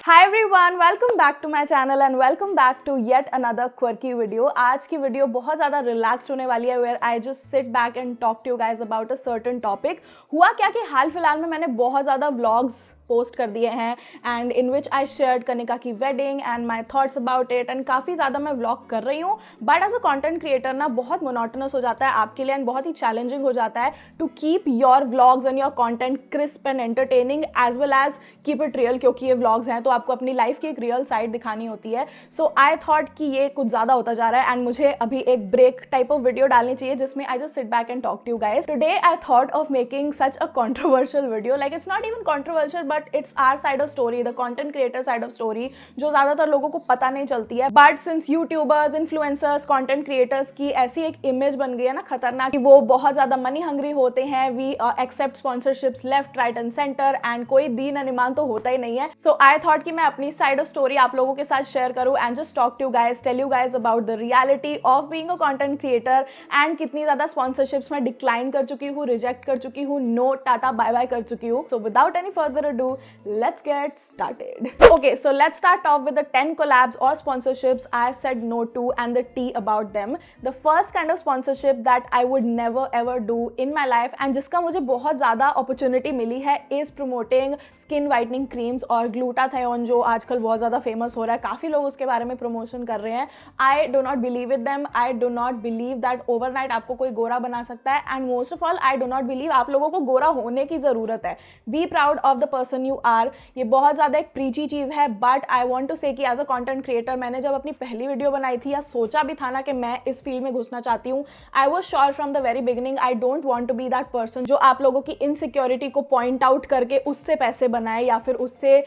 Hi everyone, welcome back to my channel and welcome back to yet another quirky video. आज की video बहुत ज़्यादा relaxed होने वाली है where I just sit back and talk to you guys about a certain topic. हुआ क्या कि हाल फिलहाल में मैंने बहुत ज़्यादा vlogs पोस्ट कर दिए हैं and in which I shared Kanika की wedding and my thoughts about it and काफ़ी ज़्यादा मैं व्लॉग कर रही हूँ. But as a content creator ना बहुत मोनोटोनस हो जाता है आपके लिए एंड बहुत ही चैलेंजिंग हो जाता है to keep your vlogs and your content crisp and entertaining as well as keep it real, क्योंकि ये व्लॉग्स हैं तो आपको अपनी लाइफ की एक रियल साइड दिखानी होती है. सो आई थॉट कि ये कुछ ज़्यादा होता जा रहा है एंड मुझे अभी एक ब्रेक टाइप ऑफ वीडियो डालनी चाहिए जिसमें I just sit back and talk to you guys. Today I thought of making such a controversial video. Like it's not even controversial but it's our side of story, the content creator side of story, जो ज्यादातर लोगों को पता नहीं चलती है. But since YouTubers, influencers, content creators की ऐसी एक इमेज बन गई है ना खतरनाक कि वो बहुत ज्यादा मनी हंग्री होते हैं. We accept sponsorships left right and centre and कोई दीन एंड ईमान तो होता ही नहीं है. सो आई थॉट कि मैं अपनी साइड ऑफ स्टोरी आप लोगों के साथ शेयर करूं and just talk to guys, tell you guys about the reality of being a content creator and कितनी ज्यादा स्पॉन्सरशिप्स मैं डिक्लाइन कर चुकी हूँ, रिजेक्ट कर चुकी हूँ, नो टाटा बाय बाय कर चुकी हूँ. So without any further ado, let's get started. Okay, so let's start off with the 10 collabs or sponsorships I have said no to and the tea about them. The first kind of sponsorship that I would never ever do in my life and जिसका मुझे बहुत ज़्यादा opportunity मिली है is promoting skin whitening creams और glutathione जो आजकल बहुत ज़्यादा famous हो रहा है. काफ़ी लोग उसके बारे में promotion कर रहे हैं. I do not believe with them. I do not believe that overnight आपको कोई गोरा बना सकता है and most of all I do not believe आप लोगों को गोरा होने की ज़रूरत है. Be proud of the person you are. ये बहुत ज़्यादा एक प्रीची चीज़ है बट आई वॉन्ट टू से कि एज अ कंटेंट क्रिएटर मैंने जब अपनी पहली वीडियो बनाई थी या सोचा भी था ना कि मैं इस फील्ड में घुसना चाहती हूँ, I was sure from the very beginning I don't want to be that person जो आप लोगों की इनसिक्योरिटी को पॉइंट आउट करके उससे पैसे बनाए या फिर उससे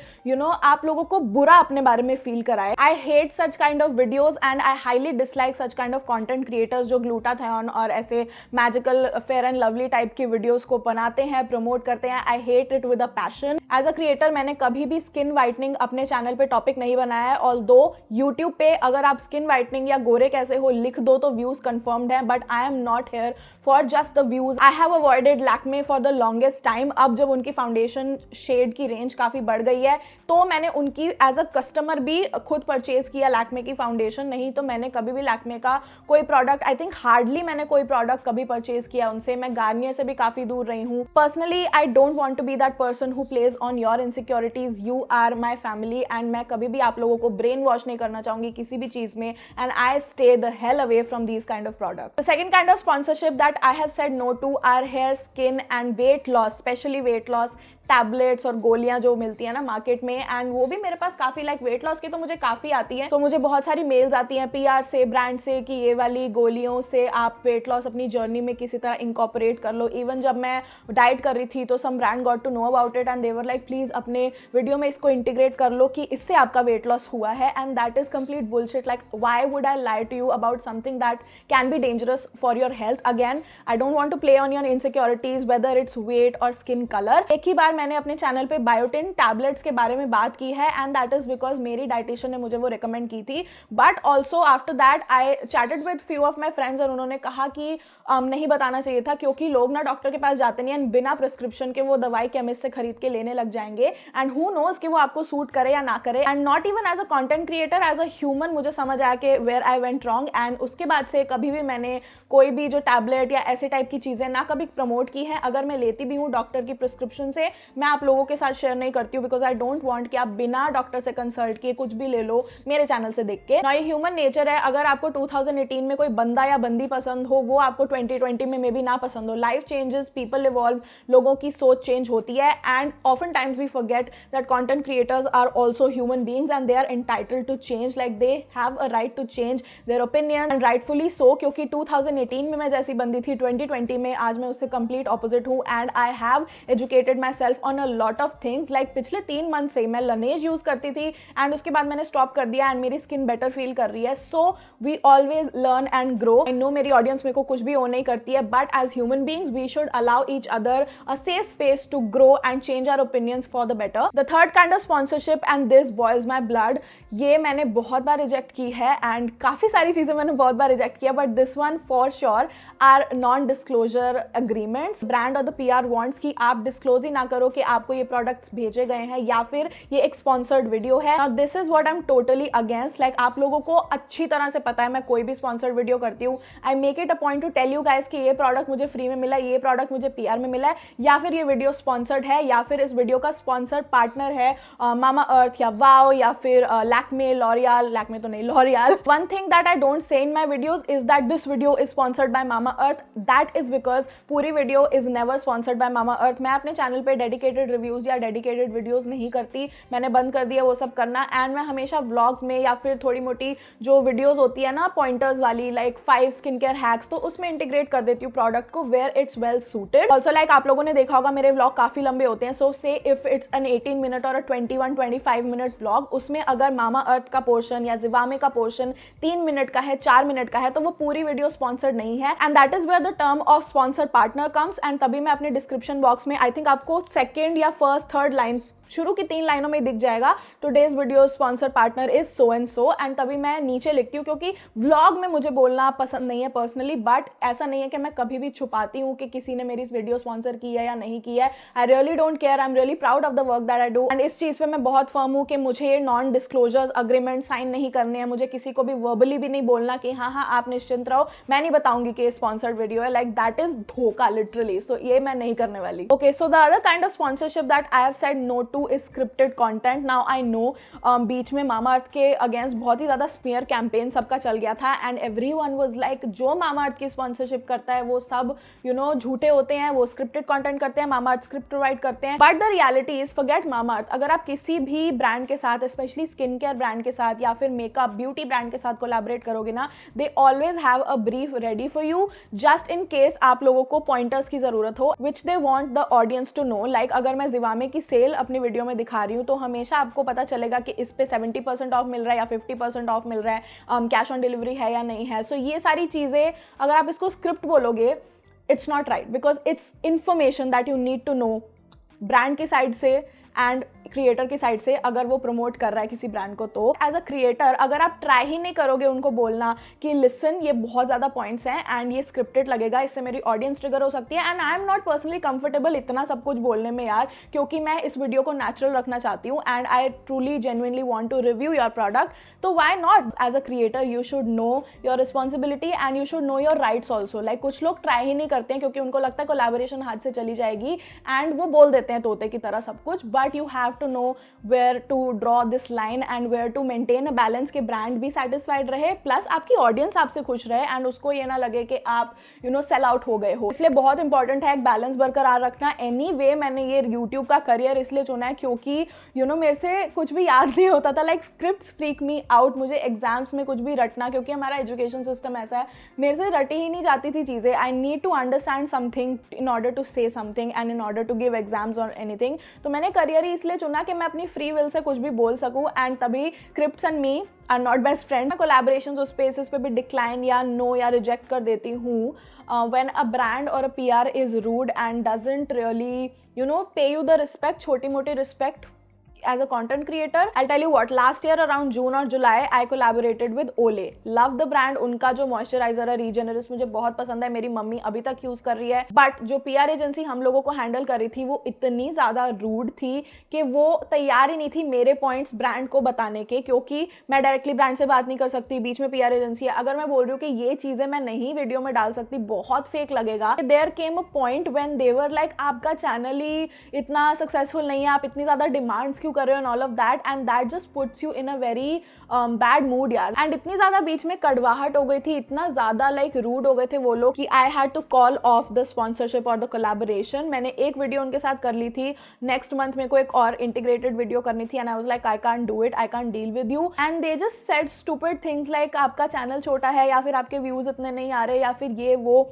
आप लोगों को बुरा अपने बारे में फील कराए. I hate such kind of videos and I highly dislike such kind of content creators जो ग्लूटाथियोन और ऐसे magical fair and lovely type की वीडियोज को बनाते हैं, प्रमोट करते हैं. I hate it with a passion. As a creator मैंने कभी भी स्किन वाइटनिंग अपने चैनल पे टॉपिक नहीं बनाया है. ऑल्दो यूट्यूब पे अगर आप स्किन वाइटनिंग या गोरे कैसे हो लिख दो तो व्यूज कंफर्म्ड है, but I am not here for just the views. I have avoided Lakme for the longest time. अब जब उनकी फाउंडेशन शेड की रेंज काफी बढ़ गई है तो मैंने उनकी एज अ कस्टमर भी खुद परचेज किया लैक्मे की फाउंडेशन. नहीं तो मैंने कभी भी लैक्मे का कोई प्रोडक्ट, आई थिंक हार्डली मैंने कोई प्रोडक्ट कभी परचेज किया उनसे. मैं गार्नियर से भी काफी दूर रही हूँ. Personally I don't want to be that person who plays on your insecurities. You are my family and मैं कभी भी आप लोगों को ब्रेन वॉश नहीं करना चाहूंगी किसी भी चीज में and I stay the hell away from these kind of product. The second kind of sponsorship that I have said no to our hair, skin and weight loss, specially weight loss tablets और गोलियां जो मिलती है ना market में. And वो भी मेरे पास काफी लाइक वेट लॉस की तो मुझे काफी आती है. तो मुझे बहुत सारी मेल्स आती हैं पीआर से, ब्रांड से कि ये वाली गोलियों से आप वेट लॉस अपनी जर्नी में किसी तरह इंकॉर्पोरेट कर लो. इवन जब मैं डाइट कर रही थी तो some brand got to know about it and they were like please अपने वीडियो में इसको इंटीग्रेट कर लो कि इससे आपका वेट लॉस हुआ है. And that is complete bullshit. Like why would I lie to you about something that can be dangerous for your health. Again I don't want to play on your insecurities whether it's weight और skin colour. एक ही बार मैंने अपने channel पे biotin tablets के बारे में बात की है एंड दैट इज बिकॉज मेरी डाइटिशियन ने मुझे वो रिकमेंड की थी. But also after that I chatted with few of my friends और उन्होंने कहा कि नहीं बताना चाहिए था क्योंकि लोग ना डॉक्टर के पास जाते नहीं एंड बिना प्रिस्क्रिप्शन के वो दवाई केमिस्ट से खरीद के लेने लग जाएंगे एंड हु नोज कि वो आपको सूट करे या ना करे. And not even as a content creator, as a human मुझे समझ आया कि वेयर आई वेंट रॉन्ग. एंड उसके बाद से कभी भी मैंने कोई भी जो टैबलेट या ऐसे टाइप की चीजें ना कभी प्रमोट की है. अगर मैं लेती भी हूँ डॉक्टर की प्रिस्क्रिप्शन से, मैं आप लोगों के साथ शेयर नहीं करती हूँ बिकॉज आई डोंट वांट कि आप बिना डॉक्टर से कंसल्ट किए कुछ भी ले लो मेरे चैनल से देख के. ना ये ह्यूमन नेचर है. अगर आपको 2018 में कोई बंदा या बंदी पसंद हो वो आपको 2020 में मे बी ना पसंद हो. लाइफ चेंजेस, पीपल इवॉल्व, लोगों की सोच चेंज होती है and often times we forget that content creators are also human beings and they are entitled to change. Like they have a right to change their opinion and rightfully so. क्योंकि 2018 में मैं जैसी बंदी थी 2020 में आज मैं उससे कंप्लीट ऑपोजिट हूँ and I have educated my self on a lot of things. Like पिछले 3 मंथ से मैं लनेज यूज करती थी एंड उसके बाद मैंने स्टॉप कर दिया एंड मेरी स्किन बेटर फील कर रही है. So we always learn and grow. I know मेरी ऑडियंस मेरे को कुछ भी ओन नहीं करती है but as human beings we should allow each other a safe space to grow and change our opinions for the better. The third kind of sponsorship and this boils my blood, ये मैंने बहुत बार reject की है and काफी सारी चीजें मैंने बहुत बार रिजेक्ट किया but this one for sure are non disclosure agreements. Brand और द पीआर वांट्स कि आप डिस्क्लोज ही ना करो करो कि आपको ये प्रोडक्ट्स भेजे गए हैं या फिर ये एक स्पॉन्सर्ड वीडियो है। Now this is what I am totally against. Like आप लोगों को अच्छी तरह से पता है मैं कोई भी स्पॉन्सर्ड वीडियो करती हूँ, I make it a point to tell you guys कि ये प्रोडक्ट मुझे फ्री में मिला है, ये प्रोडक्ट मुझे पीआर में मिला है, या फिर ये वीडियो स्पॉन्सर्ड है, या फिर इस वीडियो का स्पॉन्सर्ड पार्टनर है मामा अर्थ या वाओ या फिर लैक्मे, लॉरियल, लैक्मे तो नहीं, L'Oreal. One thing that I don't say in my videos is that this video is sponsored by Mamaearth. That is because पूरी video is never sponsored by Mamaearth. मैं अपने channel पे dedicated reviews या dedicated videos नहीं करती, मैंने बंद कर दिया वो सब करना। एंड मैं हमेशा व्लॉग्स में या फिर थोड़ी मोटी जो वीडियोज होती है ना पॉइंटर्स वाली, लाइक 5 स्किन केयर हैक्स, तो उसमें इंटीग्रेट कर देती हूँ प्रोडक्ट को where it's well suited. Also like आप लोगों ने देखा होगा मेरे व्लॉग काफी लंबे होते हैं, सो से इफ इट्स एन 18 मिनट और 21-25 मिनट व्लॉग, उसमें अगर मामा अर्थ का पोर्शन या जिवामे का पोर्शन 3 मिनट का है, 4 मिनट का है, तो वो पूरी वीडियो स्पॉन्सर्ड नहीं है। And that is where the term of sponsored partner comes. And तभी मैं अपने डिस्क्रिप्शन बॉक्स में आई थिंक आपको सेकेंड या फर्स्ट थर्ड लाइन, शुरू की 3 लाइनों में दिख जाएगा, today's video sponsor partner is so and so. And तभी मैं नीचे लिखती हूँ क्योंकि व्लॉग में मुझे बोलना पसंद नहीं है पर्सनली, बट ऐसा नहीं है कि मैं कभी भी छुपाती हूँ कि किसी ने मेरी वीडियो स्पॉन्सर की है या नहीं की है। I really don't care, I am really proud of the work that I do. And इस चीज़ पे मैं बहुत फर्म हूँ कि मुझे नॉन डिस्क्लोजर्स अग्रीमेंट साइन नहीं करने हैं, मुझे किसी को भी वर्बली भी नहीं बोलना कि हाँ हाँ आप निश्चिंत रहो, मैं नहीं बताऊंगी कि ये स्पॉन्सर्ड वीडियो है। लाइक दैट इज धोखा लिटरली, सो ये मैं नहीं करने वाली। Okay, so the other kind of sponsorship that I have said no to is scripted content. Now I know बीच में मामा अर्थ के अगेंस्ट बहुत ही ज़्यादा स्मीयर कैंपेन सबका चल गया था एंड एवरीवन वाज लाइक जो मामा अर्थ की स्पॉन्सरशिप करता है वो सब झूठे होते हैं, वो स्क्रिप्टेड कंटेंट करते हैं, मामा अर्थ स्क्रिप्ट प्रोवाइड करते हैं। But the reality is forget Mamaearth. अगर आप किसी भी ब्रांड के साथ, स्पेशली स्किन केयर ब्रांड के साथ या फिर मेकअप ब्यूटी ब्रांड के साथ कोलैबोरेट करोगे ना, they always have a brief ready for you just in case आप लोगों को पॉइंटर्स की जरूरत हो which they want the audience to know. Like अगर मैं जिवामे की सेल अपनी वीडियो में दिखा रही हूँ तो हमेशा आपको पता चलेगा कि इस पे 70% ऑफ मिल रहा है या 50% ऑफ मिल रहा है, कैश ऑन डिलीवरी है या नहीं है। सो ये सारी चीज़ें अगर आप इसको स्क्रिप्ट बोलोगे, it's not right because it's information that you need to know brand की साइड से एंड क्रिएटर की साइड से अगर वो प्रमोट कर रहा है किसी ब्रांड को। तो एज अ क्रिएटर अगर आप ट्राई ही नहीं करोगे उनको बोलना कि लिसन ये बहुत ज़्यादा पॉइंट्स हैं एंड ये स्क्रिप्टेड लगेगा, इससे मेरी ऑडियंस ट्रिगर हो सकती है, and I am not personally comfortable इतना सब कुछ बोलने में यार, क्योंकि मैं इस वीडियो को नेचुरल रखना चाहती हूँ and I truly genuinely want to review your product. तो why not? As a creator you should know your responsibility and you should know your rights also. Like कुछ लोग ट्राई ही नहीं करते हैं क्योंकि उनको लगता है कोलैबोरेशन हाथ से चली जाएगी एंड वो बोल देते हैं तोते की तरह सब कुछ। But you have to know where to draw this line and where to maintain a balance कि ब्रांड भी satisfied रहे प्लस आपकी ऑडियंस आपसे खुश रहे एंड उसको ये ना लगे कि आप सेल आउट हो गए हो। इसलिए बहुत इंपॉर्टेंट है एक बैलेंस बरकरार रखना। एनीवे मैंने ये यूट्यूब का करियर इसलिए चुना है क्योंकि मेरे से कुछ भी याद नहीं होता था। Like scripts freak me out, मुझे एग्जाम्स में कुछ भी रटना, क्योंकि हमारा एजुकेशन सिस्टम ऐसा है, मेरे से रटी ही नहीं जाती थी चीज़ें। I need to understand something in order to say something and in order to give exams और एनीथिंग। तो मैंने करियर ही इसलिए चुना कि मैं अपनी फ्री विल से कुछ भी बोल सकूं एंड तभी scripts and me are not best friend. मैं कोलैबोरेशंस उस स्पेसेस पे भी डिक्लाइन या नो या रिजेक्ट कर देती हूँ व्हेन अ ब्रांड और a PR is rude and doesn't really pay you the respect, छोटी मोटी respect as a content creator. I'll tell you what, last year around June और July I collaborated with Olay. Love the brand, उनका जो moisturiser है रीजेनरस मुझे बहुत पसंद है, मेरी मम्मी अभी तक यूज कर रही है। बट जो PR एजेंसी हम लोगों को हैंडल कर रही थी वो इतनी ज्यादा रूड थी कि वो तैयार ही नहीं थी मेरे पॉइंट्स ब्रांड को बताने के, क्योंकि मैं डायरेक्टली ब्रांड से बात नहीं कर सकती, बीच में PR एजेंसी है। अगर मैं बोल रही हूँ कि ये चीजें मैं नहीं वीडियो में डाल सकती, बहुत फेक लगेगा। There came a point when they were like आपका चैनल ही इतना सक्सेसफुल नहीं है, आप इतनी ज्यादा डिमांड्स कर रहे हो and all of that, and that just puts you in a very bad mood यार। and इतनी ज़्यादा बीच में कड़वाहट हो गई थी, इतना ज़्यादा like rude हो गए थे वो लोग कि I had to call off the sponsorship or the collaboration। मैंने एक वीडियो उनके साथ कर ली थी, नेक्स्ट मंथ मेरे को एक और इंटीग्रेटेड वीडियो करनी थी and I was like I can't do it, I can't deal with you, and they just said stupid things like आपका चैनल छोटा है या फिर आपके व्यूज़ इतने नहीं आ रहे या फिर ये वो,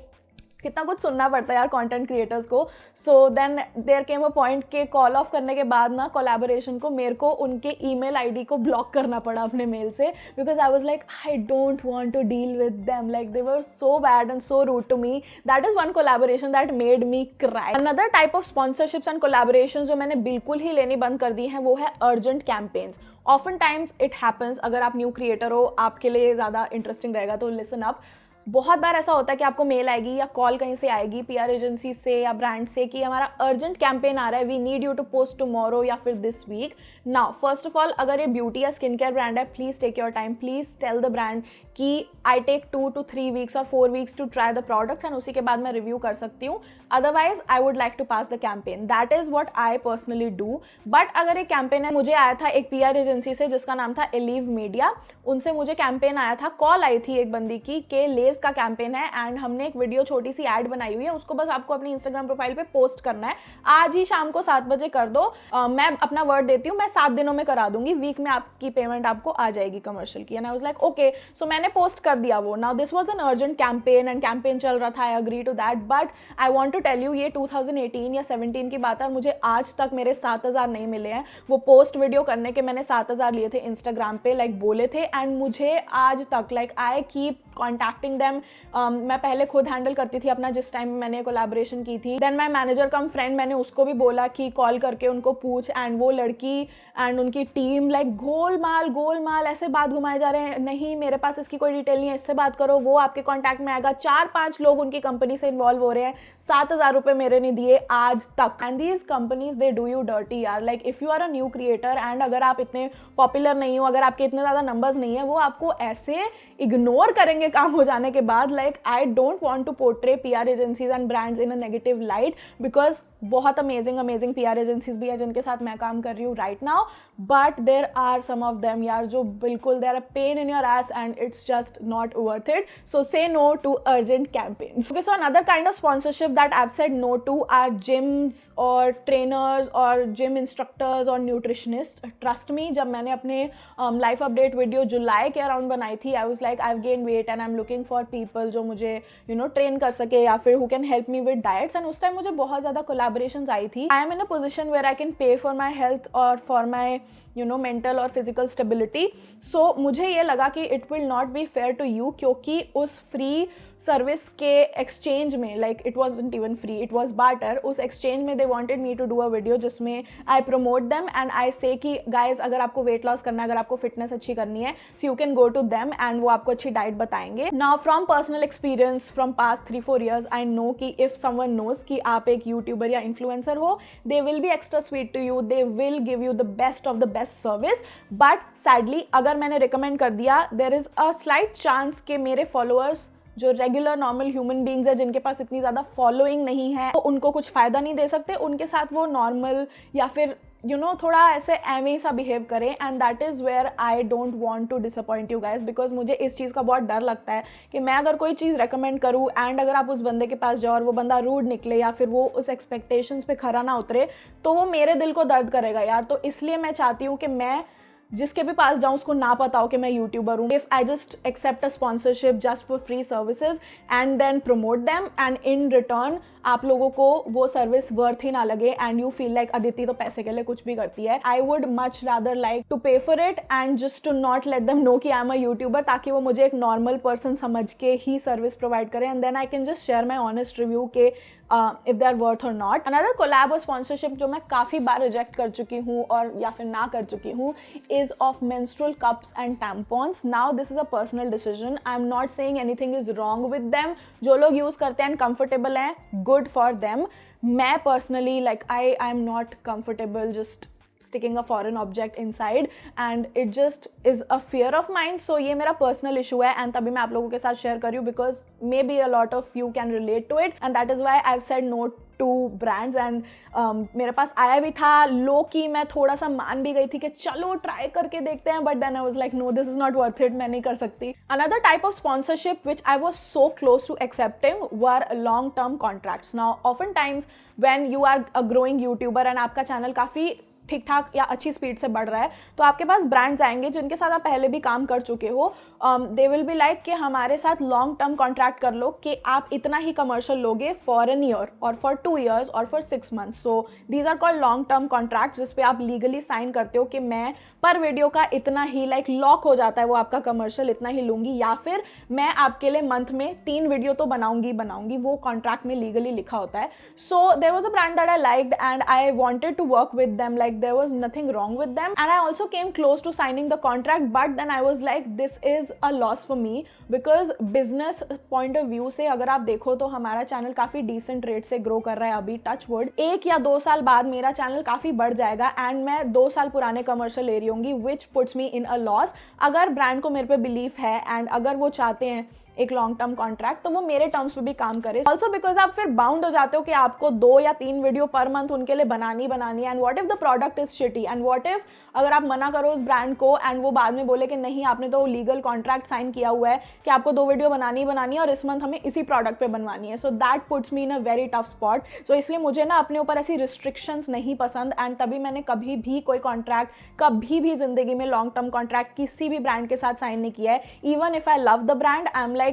कितना कुछ सुनना पड़ता है यार कंटेंट क्रिएटर्स को। So then there came a point के कॉल ऑफ करने के बाद ना कोलैबोरेशन को मेरे को उनके ईमेल आईडी को ब्लॉक करना पड़ा अपने मेल से, because I was like I don't want to deal with them, like they were so bad and so rude to me. That is one collaboration that made me cry. Another type of sponsorships and collaboration जो मैंने बिल्कुल ही लेनी बंद कर दी है वो है urgent campaigns. Often times it happens, अगर आप न्यू क्रिएटर हो आपके लिए ज़्यादा इंटरेस्टिंग रहेगा तो लिसन अप। बहुत बार ऐसा होता है कि आपको मेल आएगी या कॉल कहीं से आएगी PR एजेंसी से या ब्रांड से कि हमारा अर्जेंट कैंपेन आ रहा है, we need you to post tomorrow या फिर this week. Now first of all, अगर ये ब्यूटी या स्किन केयर ब्रांड है, please take your time, please tell the brand कि आई टेक 2 to 3 वीक्स और 4 weeks to try the products and उसी के बाद मैं रिव्यू कर सकती हूँ। Otherwise I would like to pass the campaign, that is what I personally do. But अगर एक कैंपेन है, मुझे आया था एक PR एजेंसी से जिसका नाम था एलिव मीडिया, उनसे मुझे कैंपेन आया था, कॉल आई थी एक बंदी की कि लेस का कैंपेन है एंड हमने एक वीडियो छोटी सी ऐड बनाई हुई है, उसको बस आपको अपनी इंस्टाग्राम प्रोफाइल पे पोस्ट करना है, आज ही शाम को 7 बजे कर दो, मैं अपना वर्ड देती हूँ, मैं 7 दिनों में करा दूंगी, वीक में आपकी पेमेंट आपको आ जाएगी कमर्शियल की। And I was like okay, so मैंने पोस्ट कर दिया वो। Now this was an urgent campaign and campaign चल रहा था, I agree to that, but I want to tell you ये 2018 या 17 की बात है, मुझे आज तक मेरे 7,000 नहीं मिले हैं। वो पोस्ट वीडियो करने के मैंने 7,000 लिए थे इंस्टाग्राम पे, लाइक बोले थे, एंड मुझे आज तक like I keep contacting them. मैं पहले खुद हैंडल करती थी अपना, जिस टाइम मैंने कोलैबोरेशन की थी, then my manager cum friend, मैंने उसको भी बोला कि कॉल करके उनको पूछ, एंड वो लड़की एंड उनकी टीम लाइक गोलमाल ऐसे बात घुमाए जा रहे हैं, नहीं मेरे पास इसकी कोई डिटेल नहीं है, इससे बात करो, वो आपके कॉन्टैक्ट में आएगा। 4-5 लोग उनकी कंपनी से इन्वॉल्व हो रहे हैं, 7,000 रुपये मेरे नहीं दिए आज तक। And these companies they do you dirty यार, like if you are a new creator and अगर आप इतने पॉपुलर नहीं हो, अगर आपके इतने ज़्यादा नंबर्स नहीं है, वो आपको ऐसे इग्नोर करेंगे काम हो जाने के बाद। Like I don't want to portray PR agencies and brands in a negative light, because बहुत अमेजिंग PR एजेंसीज भी है जिनके साथ मैं काम कर रही हूँ right now, but there are some of them यार जो बिल्कुल they are a pain in your ass and it's just not worth it. So say no to urgent campaigns. Okay, so another kind of sponsorship that I've said no to are gyms or trainers or gym instructors or nutritionists. Trust me, जब मैंने अपने life update video जुलाई के around बनाई थी, I was like I have gain weight and I am looking for people जो मुझे train कर सके या फिर who can help me with diets, and उस टाइम मुझे बहुत ज़्यादा कोलैबोरेशंस आई थी। I am in a position where I can pay for my health और फॉर माई मेंटल और फिजिकल स्टेबिलिटी। सो मुझे ये लगा कि it will not be fair to you, क्योंकि उस फ्री सर्विस के एक्सचेंज में, like it wasn't even free, it was barter, उस एक्सचेंज में they wanted me to do a video जिसमें I promote them and I say कि guys अगर आपको वेट लॉस करना है, अगर आपको फिटनेस अच्छी करनी है, you can go to them and वो आपको अच्छी डाइट बताएंगे। Now from personal experience from past 3-4 years I know कि इफ समवन नोज कि आप एक यूट्यूबर या इन्फ्लुएंसर हो, they will be extra sweet to you, they will give you the best of the best service. But sadly अगर मैंने recommend कर दिया, there is a slight chance कि मेरे फॉलोअर्स जो रेगुलर नॉर्मल ह्यूमन बींग्स है जिनके पास इतनी ज़्यादा फॉलोइंग नहीं है, तो उनको कुछ फ़ायदा नहीं दे सकते, उनके साथ वो नॉर्मल या फिर थोड़ा ऐसे एवे सा बिहेव करें, and that is where I don't want to disappoint you guys, because मुझे इस चीज़ का बहुत डर लगता है कि मैं अगर कोई चीज़ रेकमेंड करूँ एंड अगर आप उस बंदे के पास जाओ और वो बंदा रूड निकले या फिर वो उस एक्सपेक्टेशंस पे खरा ना उतरे, तो वो मेरे दिल को दर्द करेगा यार। तो इसलिए मैं चाहती हूँ कि मैं जिसके भी पास जाऊँ उसको ना पता हो कि मैं यूट्यूबर हूँ। If I just accept a sponsorship just for free services and then promote them and in return आप लोगों को वो सर्विस वर्थ ही ना लगे and you feel like Aditi तो पैसे के लिए कुछ भी करती है, I would much rather like to pay for it and just to not let them know कि आई एम अ यूट्यूबर, ताकि वो मुझे एक नॉर्मल पर्सन समझ के ही सर्विस प्रोवाइड करें and then I can just share my honest review के इफ दे आर वर्थ और नॉट। अनदर कोलैब और स्पॉन्सरशिप जो मैं काफ़ी बार रिजेक्ट कर चुकी हूँ और या फिर ना कर चुकी हूँ is of menstrual cups and tampons. Now this is a personal decision. I'm not saying anything is wrong with them. जो लोग यूज़ करते हैं comfortable हैं, good for them. मैं personally like I am not comfortable just sticking a foreign object inside and it just is a fear of mine. So ये मेरा personal issue है and तभी मैं आप लोगों के साथ share कर रही हूँ because maybe a lot of you can relate to it and that is why I've said no to brands and मेरे पास आया भी था लो की मैं थोड़ा सा मान भी गई थी कि चलो ट्राई करके देखते हैं, but then I was like no, this is not worth it, मैं नहीं कर सकती. Another type of sponsorship which I was so close to accepting were long term contracts. Now oftentimes when you are a growing YouTuber and आपका channel काफ़ी ठीक ठाक या अच्छी स्पीड से बढ़ रहा है तो आपके पास ब्रांड्स आएंगे जिनके साथ आप पहले भी काम कर चुके हो. दे विल बी लाइक कि हमारे साथ लॉन्ग टर्म कॉन्ट्रैक्ट कर लो कि आप इतना ही कमर्शियल लोगे फॉर एन ईयर और फॉर 2 years और for 6 months. So these are called long term contract जिस पे आप लीगली साइन करते हो कि मैं पर वीडियो का इतना ही लाइक लॉक हो जाता है वो आपका कमर्शियल इतना ही लूँगी या फिर मैं आपके लिए मंथ में 3 वीडियो तो बनाऊंगी वो कॉन्ट्रैक्ट में लीगली लिखा होता है. So there was a brand that I liked and I wanted to work with them, like there was nothing wrong with them and I also came close to signing the contract but then I was like this is is a loss for me, because business point of view से अगर आप देखो तो हमारा channel काफ़ी decent rate से grow कर रहा है अभी, टच वुड। 1 या 2 साल बाद मेरा चैनल काफ़ी बढ़ जाएगा एंड मैं 2 साल पुराने कमर्शियल ले रही होंगी, विच puts me in a loss. अगर ब्रांड को मेरे पे बिलीफ है एंड अगर वो चाहते हैं एक लॉन्ग टर्म कॉन्ट्रैक्ट, तो वो मेरे टर्म्स पे भी काम करे। ऑल्सो बिकॉज आप फिर बाउंड हो जाते हो कि आपको 2 या 3 वीडियो पर मंथ उनके लिए बनानी है, and what if the product is shitty, and what if अगर आप मना करो उस ब्रांड को एंड वो बाद में बोले कि नहीं आपने तो लीगल कॉन्ट्रैक्ट साइन किया हुआ है कि आपको 2 वीडियो बनानी है और इस मंथ हमें इसी प्रोडक्ट पे बनवानी है। So that puts me in a very tough spot. So इसलिए मुझे ना अपने ऊपर ऐसी रिस्ट्रिक्शंस नहीं पसंद, एंड तभी मैंने कभी भी कोई कॉन्ट्रैक्ट, कभी भी जिंदगी में लॉन्ग टर्म कॉन्ट्रैक्ट किसी भी ब्रांड के साथ साइन नहीं किया है। Even if I love the brand, I am like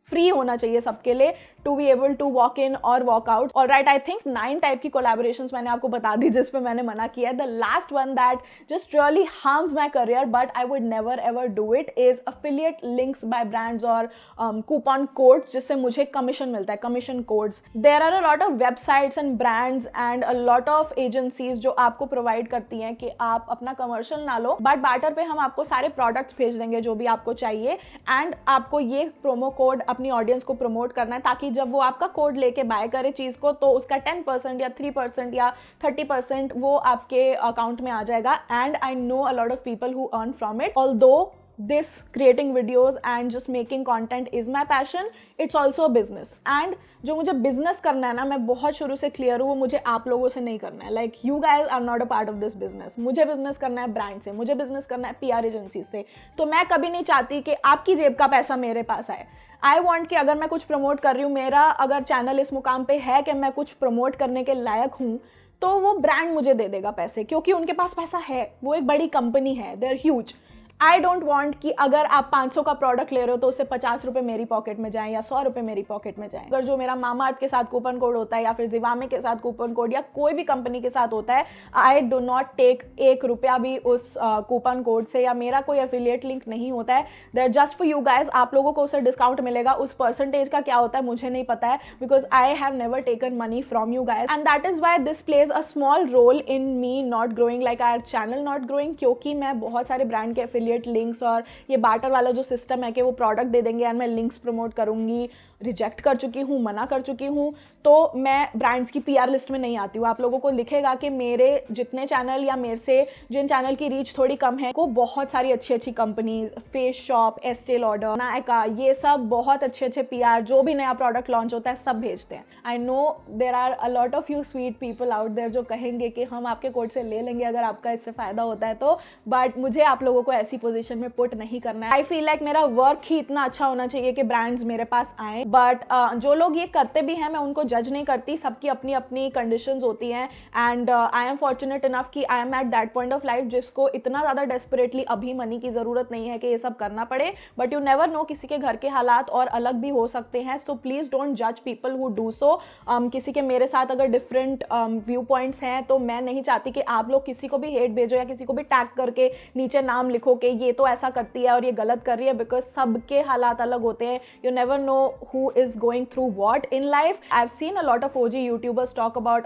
free होना चाहिए सबके लिए to be able to walk in और वॉक आउट। और राइट, आई थिंक 9 टाइप की कोलैबोरेशंस मैंने आपको बता दी जिस पे मैंने मना किया है। The last one that just really harms my career but I would never ever do it is affiliate links by brands और कूपन कोड्स जिससे मुझे कमीशन मिलता है, commission codes. There are a lot of websites and brands and a lot of agencies जो आपको provide करती हैं कि आप अपना कमर्शियल ना लो बट बार्टर पे हम आपको सारे प्रोडक्ट्स भेज देंगे जो भी आपको चाहिए, एंड आपको ये प्रोमो कोड अपनी ऑडियंस को प्रमोट करना है ताकि जब वो आपका कोड लेके बाय करे चीज को तो उसका 10% या 3% या 30% वो आपके अकाउंट में आ जाएगा। And I know a lot of people who earn from it. Although this creating videos and just making content is my passion, it's also a business, and जो मुझे बिजनेस करना है ना, मैं बहुत शुरू से क्लियर हूँ, वो मुझे आप लोगों से नहीं करना है। Like you guys are not a part of this business. मुझे बिजनेस करना है ब्रांड से, मुझे बिजनेस करना है PR एजेंसी से। तो मैं कभी नहीं चाहती कि आपकी जेब का पैसा मेरे पास आए। आई वॉन्ट कि अगर मैं कुछ प्रमोट कर रही हूँ, मेरा अगर चैनल इस मुकाम पे है कि मैं कुछ प्रमोट करने के लायक हूँ, तो वो ब्रांड मुझे दे देगा पैसे, क्योंकि उनके पास पैसा है, वो एक बड़ी कंपनी है, they are huge. I don't want कि अगर आप 500 का प्रोडक्ट ले रहे हो तो उससे 50 रुपये मेरी पॉकेट में जाएं या 100 रुपये मेरी पॉकेट में जाएं। अगर जो मेरा मामाअर्थ के साथ कूपन कोड होता है या फिर जिवामे के साथ कूपन कोड या कोई भी कंपनी के साथ होता है, आई डो नॉट टेक 1 रुपया भी उस कूपन कोड से, या मेरा कोई एफिलिएट लिंक नहीं होता है। That just for you guys, आप लोगों को उससे डिस्काउंट मिलेगा। उस परसेंटेज का क्या होता है मुझे नहीं पता है, because I have never taken money from you guys, and that is why this plays a small role in me not growing, like our channel not growing, क्योंकि मैं बहुत सारे ब्रांड के एफिलिएट लिंक्स और ये बार्टर वाला जो system है कि वो प्रोडक्ट दे देंगे एंड मैं लिंक्स प्रमोट करूंगी, रिजेक्ट कर चुकी हूँ, मना कर चुकी हूँ। तो मैं ब्रांड्स की PR लिस्ट में नहीं आती हूँ। आप लोगों को लिखेगा कि मेरे जितने चैनल या मेरे से जिन चैनल की रीच थोड़ी कम है को बहुत सारी अच्छी अच्छी companies, face shop, Estee Lauder, Nykaa, ये सब बहुत अच्छे अच्छे PR, जो भी नया प्रोडक्ट लॉन्च होता है सब भेजते हैं। I know there are a lot of you sweet people out there जो कहेंगे कि हम आपके कोड से ले लेंगे अगर आपका इससे फायदा होता है तो, बट मुझे आप लोगों को ऐसी पोजीशन में पुट नहीं करना है। आई फील लाइक मेरा वर्क ही इतना अच्छा होना चाहिए कि ब्रांड्स मेरे पास आए। बट जो लोग ये करते भी हैं मैं उनको जज नहीं करती, सबकी अपनी अपनी कंडीशंस होती हैं, and I am fortunate enough कि I am at that point of life जिसको इतना ज़्यादा डेस्परेटली अभी मनी की ज़रूरत नहीं है कि ये सब करना पड़े। बट यू नेवर नो, किसी के घर के हालात और अलग भी हो सकते हैं। सो प्लीज़ डोंट जज पीपल हु डू सो। किसी के मेरे साथ अगर डिफरेंट व्यू पॉइंट्स हैं तो मैं नहीं चाहती कि आप लोग किसी को भी हेट भेजो या किसी को भी टैग करके नीचे नाम लिखो कि ये तो ऐसा करती है और ये गलत कर रही है, बिकॉज सबके हालात अलग होते हैं। You never know who is going through what in life. I have seen a lot of OG YouTubers talk about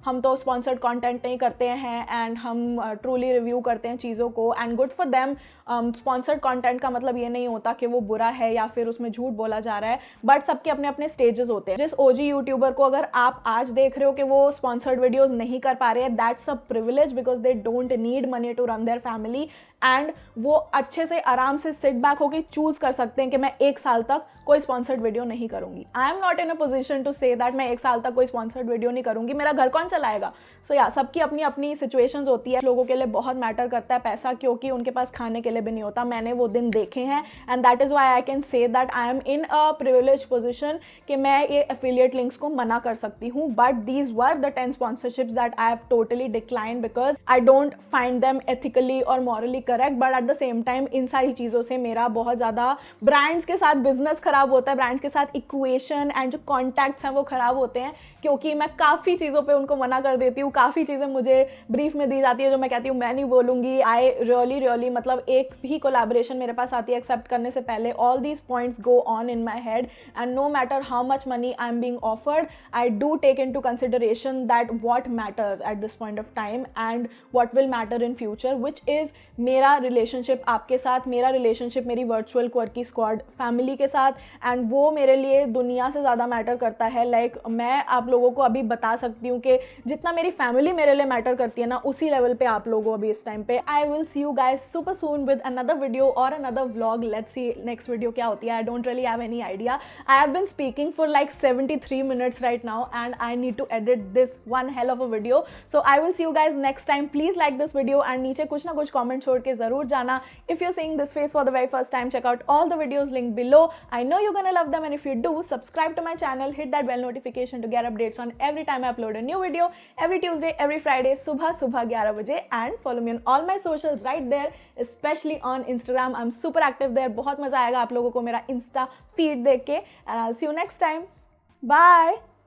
हम तो स्पॉन्सर्ड कंटेंट नहीं करते हैं एंड हम ट्रूली रिव्यू करते हैं चीज़ों को, and good for them. Sponsored content का मतलब ये नहीं होता कि वो बुरा है या फिर उसमें झूठ बोला जा रहा है, बट सबके अपने अपने स्टेजेस होते हैं। जिस OG यूट्यूबर को अगर आप आज देख रहे हो कि वो स्पॉन्सर्ड वीडियोस नहीं कर पा रहे हैं, that's a privilege because they don't need money to run their family, and वो अच्छे से आराम से सिट बैक होकर चूज कर सकते हैं कि मैं 1 साल तक कोई स्पॉन्सर्ड वीडियो नहीं करूंगी। I am not in a position to say that मैं 1 साल तक कोई स्पॉन्सर्ड वीडियो नहीं करूंगी, मेरा घर कौन चलाएगा। सो या सबकी अपनी अपनी सिचुएशंस होती है। लोगों के लिए बहुत मैटर करता है पैसा, क्योंकि उनके पास खाने के लिए भी नहीं होता। मैंने वो दिन देखे हैं, and that is why I can say that I am in a privilege position कि मैं ये एफिलिएट लिंक्स को मना कर सकती हूँ। But these were the 10 sponsorships that I have totally declined because I don't find them ethically और morally correct. But at the same time इन सारी चीज़ों से मेरा बहुत ज़्यादा ब्रांड्स के साथ बिजनेस खराब होता है, ब्रांड्स के साथ इक्वेशन एंड जो कॉन्टैक्ट्स हैं वो खराब होते हैं, क्योंकि मैं काफ़ी चीज़ों पे उनको मना कर देती हूँ। काफ़ी चीज़ें मुझे ब्रीफ में दी जाती है जो मैं कहती हूँ मैं नहीं बोलूँगी। आई रियली मतलब एक भी कोलैबोरेशन मेरे पास आती है एक्सेप्ट करने से पहले all these points go on in my head, and no matter how much money I am being offered, I do take into consideration that what matters at this point of time and what will matter in future, which is मेरा relationship आपके साथ, मेरा relationship मेरी virtual quirky squad family के साथ, and वो मेरे लिए दुनिया से ज़्यादा मैटर करता है। लाइक मैं आप लोगों को अभी बता सकती हूँ कि जितना मेरी फैमिली मेरे लिए मैटर करती है ना, उसी लेवल पे आप लोगों अभी इस टाइम पे। I will see you guys super soon with another video और another vlog. Let's see next video क्या होती है। I don't really have any idea. I have been speaking for like 73 minutes right now and I need to edit this one hell of a video. So I will see you guys next time. Please like this video and नीचे कुछ ना कुछ comment छोड़ के ज़रूर जाना. If you're seeing this face for the very first time, check out all the videos linked below. I know you're gonna love them, and if you do, subscribe to my channel, hit that bell notification to get updates on every time I upload a new video, every Tuesday, every Friday, सुबह 11 बजे, and follow me on all my socials right there, especially on Instagram. I'm super active there. बहुत मज़ा आएगा आप लोगों को मेरा Insta feed देख के, and I'll see you next time. Bye.